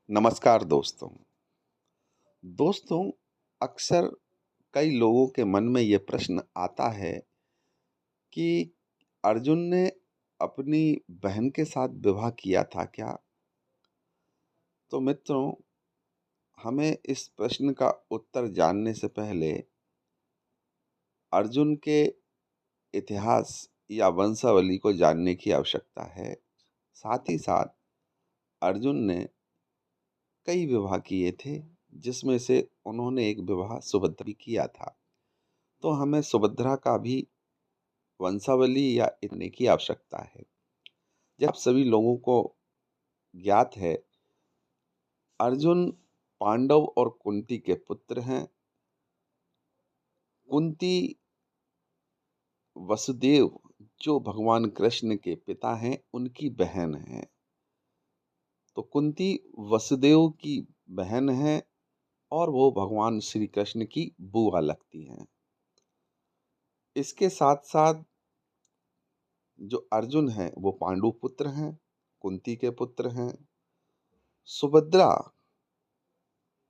नमस्कार दोस्तों। दोस्तों, अक्सर कई लोगों के मन में ये प्रश्न आता है कि अर्जुन ने अपनी बहन के साथ विवाह किया था क्या? तो मित्रों, हमें इस प्रश्न का उत्तर जानने से पहले अर्जुन के इतिहास या वंशावली को जानने की आवश्यकता है। साथ ही साथ अर्जुन ने कई विवाह किए थे, जिसमें से उन्होंने एक विवाह सुभद्रा भी किया था। तो हमें सुभद्रा का भी वंशावली या इतने की आवश्यकता है। जब सभी लोगों को ज्ञात है, अर्जुन पांडव और कुंती के पुत्र हैं। कुंती वसुदेव जो भगवान कृष्ण के पिता हैं, उनकी बहन है। तो कुंती वसुदेव की बहन है और वो भगवान श्री कृष्ण की बुआ लगती हैं। इसके साथ साथ जो अर्जुन है वो पांडु पुत्र हैं, कुंती के पुत्र हैं। सुभद्रा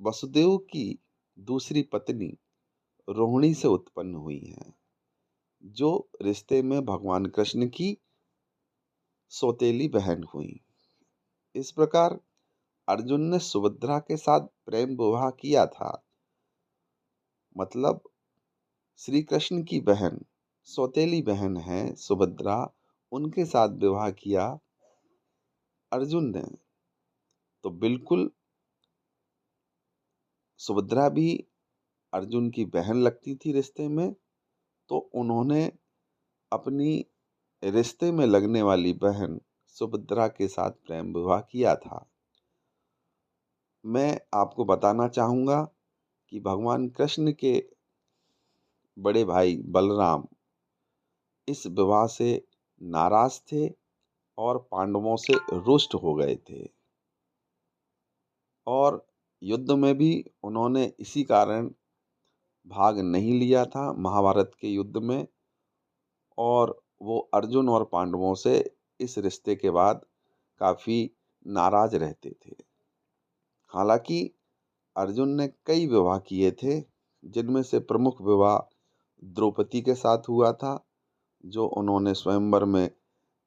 वसुदेव की दूसरी पत्नी रोहिणी से उत्पन्न हुई हैं, जो रिश्ते में भगवान कृष्ण की सौतेली बहन हुई। इस प्रकार अर्जुन ने सुभद्रा के साथ प्रेम विवाह किया था। मतलब श्री कृष्ण की बहन, सौतेली बहन है सुभद्रा, उनके साथ विवाह किया अर्जुन ने। तो बिल्कुल सुभद्रा भी अर्जुन की बहन लगती थी रिश्ते में। तो उन्होंने अपनी रिश्ते में लगने वाली बहन सुभद्रा के साथ प्रेम विवाह किया था। मैं आपको बताना चाहूँगा कि भगवान कृष्ण के बड़े भाई बलराम इस विवाह से नाराज थे और पांडवों से रुष्ट हो गए थे, और युद्ध में भी उन्होंने इसी कारण भाग नहीं लिया था महाभारत के युद्ध में। और वो अर्जुन और पांडवों से इस रिश्ते के बाद काफ़ी नाराज रहते थे। हालांकि अर्जुन ने कई विवाह किए थे, जिनमें से प्रमुख विवाह द्रौपदी के साथ हुआ था, जो उन्होंने स्वयंवर में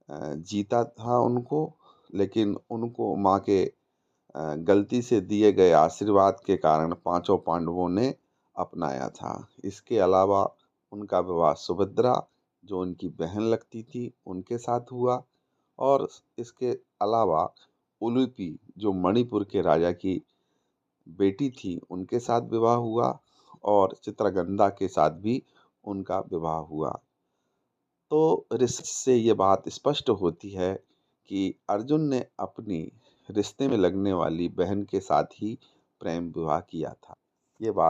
जीता था उनको, लेकिन उनको माँ के गलती से दिए गए आशीर्वाद के कारण पांचों पांडवों ने अपनाया था। इसके अलावा उनका विवाह सुभद्रा, जो उनकी बहन लगती थी, उनके साथ हुआ। और इसके अलावा उलूपी, जो मणिपुर के राजा की बेटी थी, उनके साथ विवाह हुआ। और चित्रगंधा के साथ भी उनका विवाह हुआ। तो रिश्ते से ये बात स्पष्ट होती है कि अर्जुन ने अपनी रिश्ते में लगने वाली बहन के साथ ही प्रेम विवाह किया था। ये बात